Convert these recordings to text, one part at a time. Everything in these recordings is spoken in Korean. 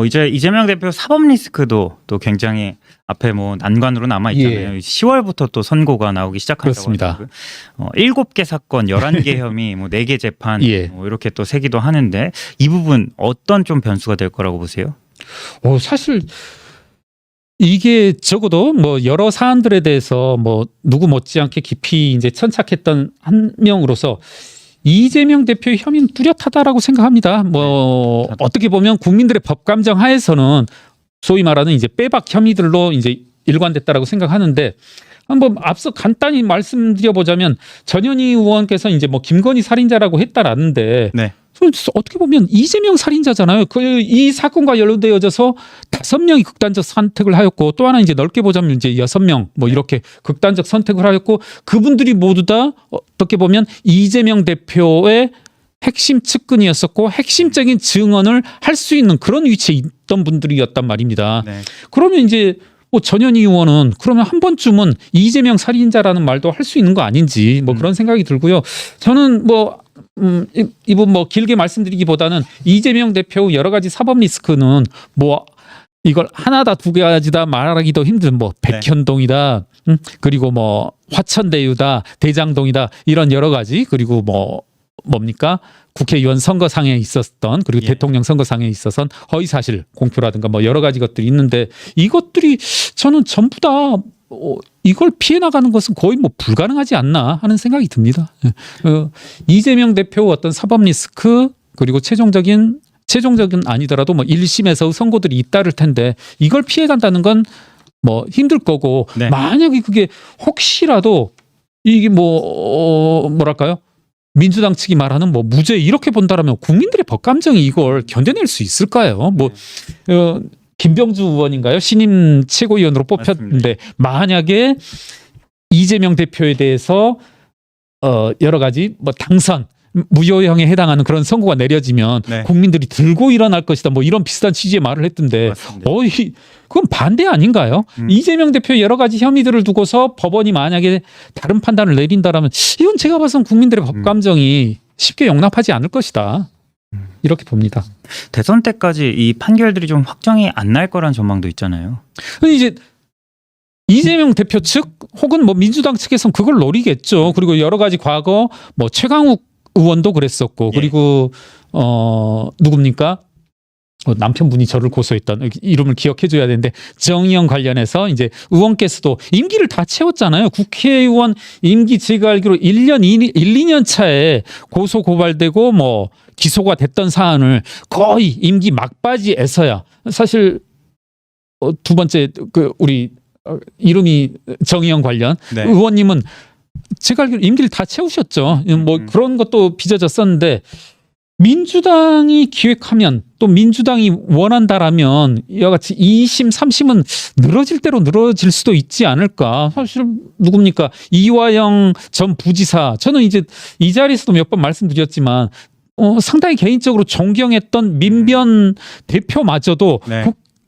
이제 이재명 대표 사법 리스크도 또 굉장히 앞에 뭐 난관으로 남아 있잖아요. 10월부터 또 선고가 나오기 시작한다고 그렇습니다. 하더라고요. 7개 사건, 11개 혐의, 뭐 4개 재판 뭐 이렇게 또 세기도 하는데 이 부분 어떤 좀 변수가 될 거라고 보세요? 사실 이게 적어도 뭐 여러 사안들에 대해서 뭐 누구 못지않게 깊이 이제 천착했던 한 명으로서 이재명 대표의 혐의는 뚜렷하다라고 생각합니다. 뭐 어떻게 보면 국민들의 법 감정 하에서는 소위 말하는 이제 빼박 혐의들로 이제 일관됐다라고 생각하는데 한번 앞서 간단히 말씀드려보자면 전현희 의원께서 이제 뭐 김건희 살인자라고 했다라는데 어떻게 보면 이재명 살인자잖아요. 이 사건과 연루되어져서 5명이 극단적 선택을 하였고 또 하나 이제 넓게 보자면 이제 6명 뭐 이렇게 극단적 선택을 하였고 그분들이 모두 다 어떻게 보면 이재명 대표의 핵심 측근이었었고 핵심적인 증언을 할 수 있는 그런 위치에 있던 분들이었단 말입니다. 그러면 이제 뭐 전현희 의원은 그러면 한 번쯤은 이재명 살인자라는 말도 할 수 있는 거 아닌지 뭐 그런 생각이 들고요. 저는 뭐 이분 뭐 길게 말씀드리기보다는 이재명 대표 여러 가지 사법 리스크는 뭐 이걸 하나다 두 가지다 말하기도 힘든 뭐 백현동이다 그리고 뭐 화천대유다 대장동이다 이런 여러 가지 그리고 뭐 뭡니까 국회의원 선거상에 있었던 그리고 대통령 선거상에 있어서는 허위사실 공표라든가 뭐 여러 가지 것들이 있는데 이것들이 저는 전부 다 이걸 피해 나가는 것은 거의 뭐 불가능하지 않나 하는 생각이 듭니다. 이재명 대표 어떤 사법 리스크 그리고 최종적인 아니더라도 뭐 1심에서 선고들이 잇따를 텐데 이걸 피해 간다는 건 뭐 힘들 거고 만약에 그게 혹시라도 이게 뭐랄까요? 민주당 측이 말하는 뭐 무죄 이렇게 본다라면 국민들의 법 감정이 이걸 견뎌낼 수 있을까요? 뭐 김병주 의원인가요? 신임 최고위원으로 뽑혔는데 만약에 이재명 대표에 대해서 여러 가지 뭐 당선 무효형에 해당하는 그런 선고가 내려지면 국민들이 들고 일어날 것이다. 뭐 이런 비슷한 취지의 말을 했던데 그건 반대 아닌가요? 이재명 대표의 여러 가지 혐의들을 두고서 법원이 만약에 다른 판단을 내린다라면 이건 제가 봐서는 국민들의 법 감정이 쉽게 용납하지 않을 것이다. 이렇게 봅니다. 대선 때까지 이 판결들이 좀 확정이 안 날 거란 전망도 있잖아요. 이제 이재명 대표 측 혹은 뭐 민주당 측에서는 그걸 노리겠죠. 그리고 여러 가지 과거 뭐 최강욱 의원도 그랬었고 그리고 누굽니까? 남편분이 저를 고소했던 이름을 기억해 줘야 되는데 정의영 관련해서 이제 의원께서도 임기를 다 채웠잖아요. 국회의원 임기 제가 알기로 1년 2년 차에 고소 고발되고 뭐 기소가 됐던 사안을 거의 임기 막바지에서야 사실 두 번째 그 우리 이름이 정의영 관련 의원님은 제가 알기로 임기를 다 채우셨죠. 뭐 그런 것도 빚어졌었는데 민주당이 기획하면 또 민주당이 원한다라면 이와 같이 2심, 3심은 늘어질 대로 늘어질 수도 있지 않을까. 사실 누굽니까? 이화영 전 부지사 저는 이제 이 자리에서도 몇 번 말씀드렸지만 상당히 개인적으로 존경했던 민변 대표마저도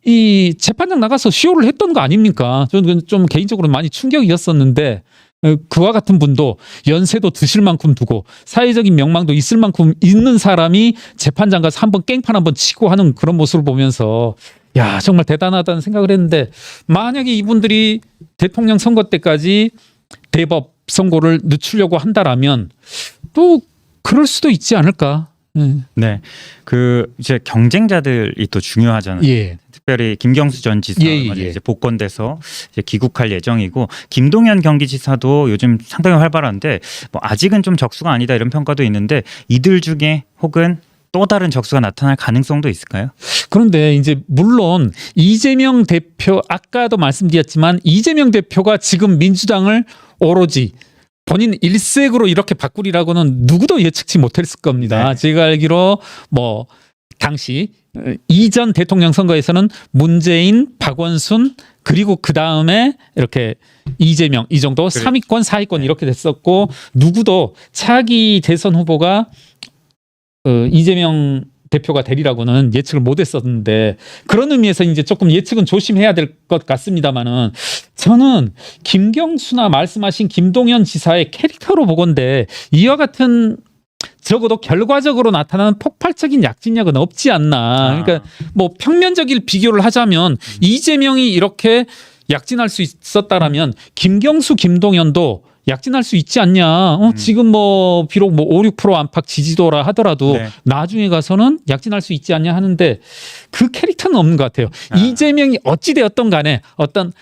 이 재판장 나가서 시효를 했던 거 아닙니까? 저는 좀 개인적으로 많이 충격이었었는데 그와 같은 분도 연세도 드실 만큼 두고 사회적인 명망도 있을 만큼 있는 사람이 재판장 가서 한번 깽판 한번 치고 하는 그런 모습을 보면서 야 정말 대단하다는 생각을 했는데 만약에 이분들이 대통령 선거 때까지 대법 선고를 늦추려고 한다라면 또 그럴 수도 있지 않을까. 그 이제 경쟁자들이 또 중요하잖아요. 특별히 김경수 전 지사 이제 복권돼서 이제 귀국할 예정이고 김동연 경기지사도 요즘 상당히 활발한데 뭐 아직은 좀 적수가 아니다 이런 평가도 있는데 이들 중에 혹은 또 다른 적수가 나타날 가능성도 있을까요? 그런데 이제 물론 이재명 대표 아까도 말씀드렸지만 이재명 대표가 지금 민주당을 오로지 본인 일색으로 이렇게 바꾸리라고는 누구도 예측치 못했을 겁니다. 제가 알기로 뭐 당시 이전 대통령 선거에서는 문재인, 박원순 그리고 그 다음에 이렇게 이재명 이 정도 3위권, 4위권 이렇게 됐었고 누구도 차기 대선 후보가 이재명 대표가 되리라고는 예측을 못했었는데 그런 의미에서 이제 조금 예측은 조심해야 될 것 같습니다만은 저는 김경수나 말씀하신 김동연 지사의 캐릭터로 보건대 이와 같은 적어도 결과적으로 나타나는 폭발적인 약진력은 없지 않나. 그러니까 뭐 평면적인 비교를 하자면 이재명이 이렇게 약진할 수 있었다라면 김경수, 김동연도 약진할 수 있지 않냐. 지금 뭐 비록 뭐 5, 6% 안팎 지지도라 하더라도 네. 나중에 가서는 약진할 수 있지 않냐 하는데 그 캐릭터는 없는 것 같아요. 이재명이 어찌 되었던 간에 어떤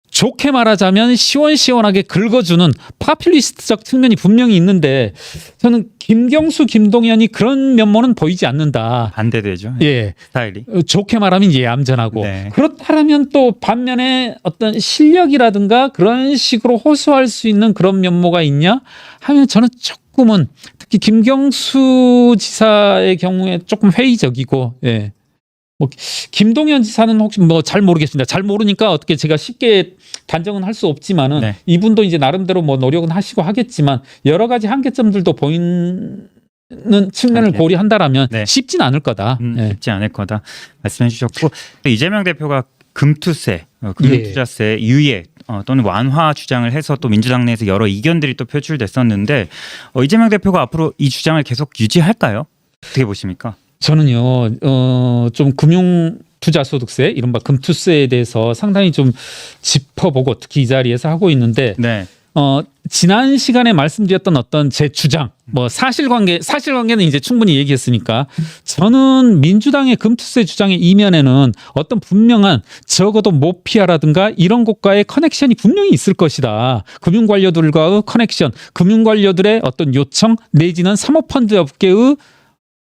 좋게 말하자면 시원시원하게 긁어주는 파퓰리스트적 측면이 분명히 있는데 저는 김경수, 김동연이 그런 면모는 보이지 않는다. 반대되죠. 예, 스타일이. 좋게 말하면 얌전하고 네. 그렇다면 또 반면에 어떤 실력이라든가 그런 식으로 호소할 수 있는 그런 면모가 있냐 하면 저는 조금은 특히 김경수 지사의 경우에 조금 회의적이고 예. 뭐 김동연 지사는 혹시 뭐 잘 모르겠습니다. 잘 모르니까 어떻게 제가 쉽게 단정은 할 수 없지만은 네. 이분도 이제 나름대로 뭐 노력은 하시고 하겠지만 여러 가지 한계점들도 보이는 측면을 한계. 고려한다라면 네. 쉽진 않을 거다. 예. 쉽지 않을 거다 말씀해 주셨고 이재명 대표가 금투세, 금융투자세 유예 또는 완화 주장을 해서 또 민주당 내에서 여러 이견들이 또 표출됐었는데 이재명 대표가 앞으로 이 주장을 계속 유지할까요? 어떻게 보십니까? 저는요, 좀 금융투자소득세, 이른바 금투세에 대해서 상당히 좀 짚어보고 특히 이 자리에서 하고 있는데, 네. 지난 시간에 말씀드렸던 어떤 제 주장, 뭐 사실관계는 이제 충분히 얘기했으니까 저는 민주당의 금투세 주장의 이면에는 어떤 분명한 적어도 모피아라든가 이런 곳과의 커넥션이 분명히 있을 것이다. 금융관료들과의 커넥션, 금융관료들의 어떤 요청 내지는 사모펀드 업계의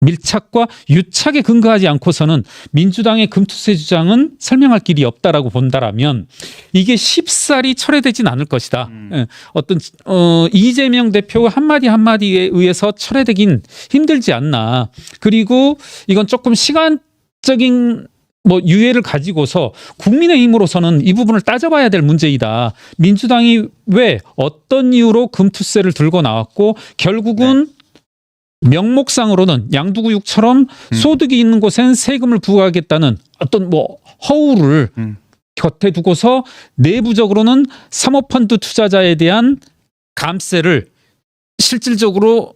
밀착과 유착에 근거하지 않고서는 민주당의 금투세 주장은 설명할 길이 없다라고 본다라면 이게 쉽사리 철회되진 않을 것이다. 어떤 이재명 대표 한마디 한마디에 의해서 철회되긴 힘들지 않나. 그리고 이건 조금 시간적인 뭐 유예를 가지고서 국민의힘으로서는 이 부분을 따져봐야 될 문제이다. 민주당이 왜 어떤 이유로 금투세를 들고 나왔고 결국은 명목상으로는 양두구육처럼 소득이 있는 곳엔 세금을 부과하겠다는 어떤 뭐 허울을 곁에 두고서 내부적으로는 사모펀드 투자자에 대한 감세를 실질적으로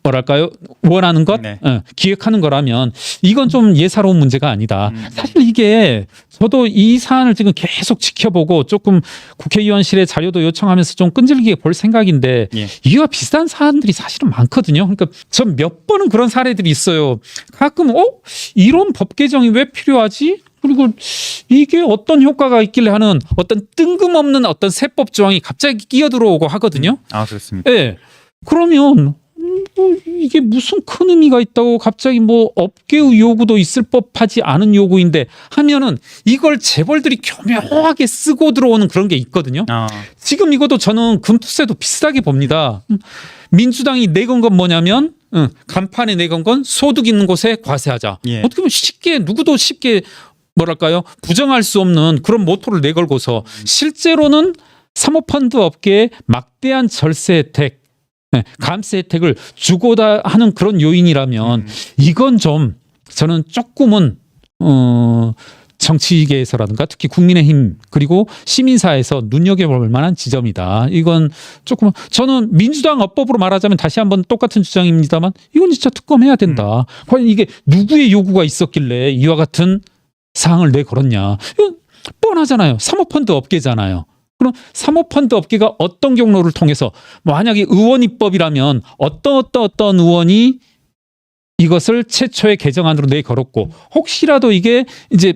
뭐랄까요 원하는 것 네. 기획하는 거라면 이건 좀 예사로운 문제가 아니다. 사실 이게 저도 이 사안을 지금 계속 지켜보고 조금 국회의원실에 자료도 요청하면서 좀 끈질기게 볼 생각인데 예. 이와 비슷한 사안들이 사실은 많거든요. 그러니까 전 몇 번은 그런 사례들이 있어요. 가끔 이런 법 개정이 왜 필요하지? 그리고 이게 어떤 효과가 있길래 하는 어떤 뜬금없는 어떤 세법 조항이 갑자기 끼어들어오고 하거든요. 아 그렇습니까? 예. 그러면 이게 무슨 큰 의미가 있다고 갑자기 뭐 업계의 요구도 있을 법하지 않은 요구인데 하면은 이걸 재벌들이 교묘하게 쓰고 들어오는 그런 게 있거든요. 지금 이것도 저는 금투세도 비슷하게 봅니다. 민주당이 내건 건 뭐냐면 간판에 내건 건 소득 있는 곳에 과세하자. 예. 어떻게 보면 쉽게 누구도 쉽게 뭐랄까요 부정할 수 없는 그런 모토를 내걸고서 실제로는 사모펀드 업계에 막대한 절세 혜택 감세 혜택을 주고다 하는 그런 요인이라면 이건 좀 저는 조금은 정치계에서라든가 특히 국민의힘 그리고 시민사회에서 눈여겨볼 만한 지점이다. 이건 조금 저는 민주당 업법으로 말하자면 다시 한번 똑같은 주장입니다만 이건 진짜 특검해야 된다. 과연 이게 누구의 요구가 있었길래 이와 같은 사항을 내걸었냐. 이건 뻔하잖아요. 사모펀드 업계잖아요. 그럼 사모펀드 업계가 어떤 경로를 통해서 만약에 의원 입법이라면 어떤 의원이 이것을 최초의 개정안으로 내걸었고 혹시라도 이게 이제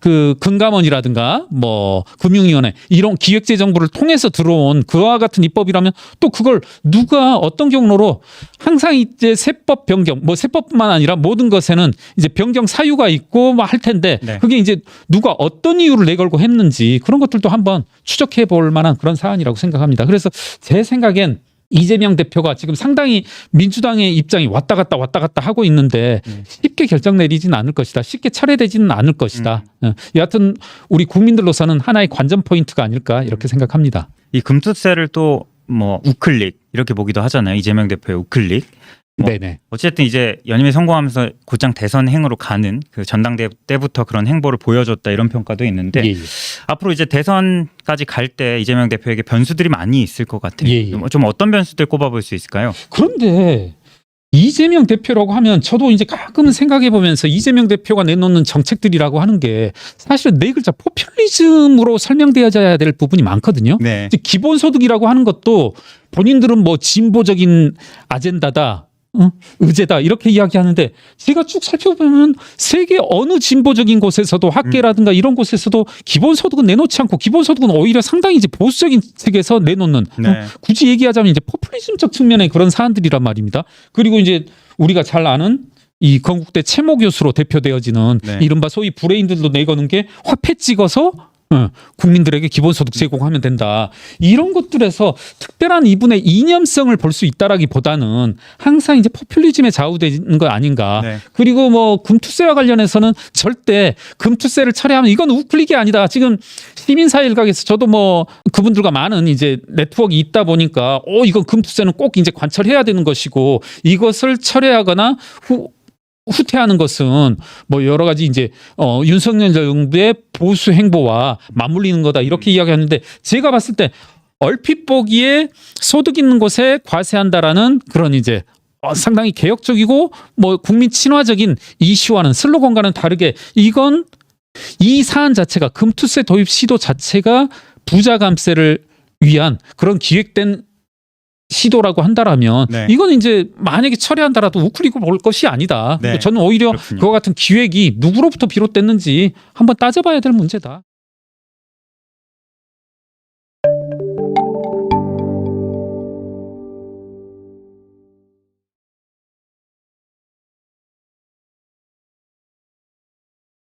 그 금감원이라든가 뭐 금융위원회 이런 기획재정부를 통해서 들어온 그와 같은 입법이라면 또 그걸 누가 어떤 경로로 항상 이제 세법 변경 뭐 세법뿐만 아니라 모든 것에는 이제 변경 사유가 있고 뭐 할 텐데 네. 그게 이제 누가 어떤 이유를 내걸고 했는지 그런 것들도 한번 추적해 볼 만한 그런 사안이라고 생각합니다. 그래서 제 생각엔 이재명 대표가 지금 상당히 민주당의 입장이 왔다 갔다 하고 있는데 쉽게 결정 내리지는 않을 것이다. 쉽게 철회되지는 않을 것이다. 여하튼 우리 국민들로서는 하나의 관전 포인트가 아닐까 이렇게 생각합니다. 이 금투세를 또 뭐 우클릭 이렇게 보기도 하잖아요. 이재명 대표의 우클릭. 뭐 네네. 어쨌든 이제 연임에 성공하면서 곧장 대선 행으로 가는 그 전당대회 때부터 그런 행보를 보여줬다 이런 평가도 있는데 예, 예. 앞으로 이제 대선까지 갈 때 이재명 대표에게 변수들이 많이 있을 것 같아요. 예, 예. 좀 어떤 변수들 꼽아볼 수 있을까요? 그런데 이재명 대표라고 하면 저도 이제 가끔은 생각해 보면서 이재명 대표가 내놓는 정책들이라고 하는 게 사실은 네 글자 포퓰리즘으로 설명되어야 될 부분이 많거든요. 네. 이제 기본소득이라고 하는 것도 본인들은 뭐 진보적인 아젠다다. 의제다 이렇게 이야기하는데 제가 쭉 살펴보면 세계 어느 진보적인 곳에서도 학계라든가 이런 곳에서도 기본소득은 내놓지 않고 기본소득은 오히려 상당히 이제 보수적인 세계에서 내놓는 네. 굳이 얘기하자면 이제 포퓰리즘적 측면의 그런 사안들이란 말입니다. 그리고 이제 우리가 잘 아는 이 건국대 최모 교수로 대표되어지는 네. 이른바 소위 브레인들도 내거는 게 화폐 찍어서 국민들에게 기본소득 제공하면 된다. 이런 것들에서 특별한 이분의 이념성을 볼 수 있다라기보다는 항상 이제 포퓰리즘에 좌우되는 거 아닌가. 네. 그리고 뭐 금투세와 관련해서는 절대 금투세를 철회하면 이건 우클릭이 아니다. 지금 시민사회 일각에서 저도 뭐 그분들과 많은 이제 네트워크가 있다 보니까 이건 금투세는 꼭 이제 관철해야 되는 것이고 이것을 철회하거나 후퇴하는 것은 뭐 여러 가지 이제 윤석열 정부의 보수 행보와 맞물리는 거다 이렇게 이야기하는데 제가 봤을 때 얼핏 보기에 소득 있는 곳에 과세한다라는 그런 이제 상당히 개혁적이고 뭐 국민 친화적인 이슈와는 슬로건과는 다르게 이건 이 사안 자체가 금투세 도입 시도 자체가 부자 감세를 위한 그런 기획된 시도라고 한다라면 네. 이건 이제 만약에 철회한다라도 우클릭을 볼 것이 아니다. 네. 저는 오히려 그렇군요. 그와 같은 기획이 누구로부터 비롯됐는지 한번 따져봐야 될 문제다.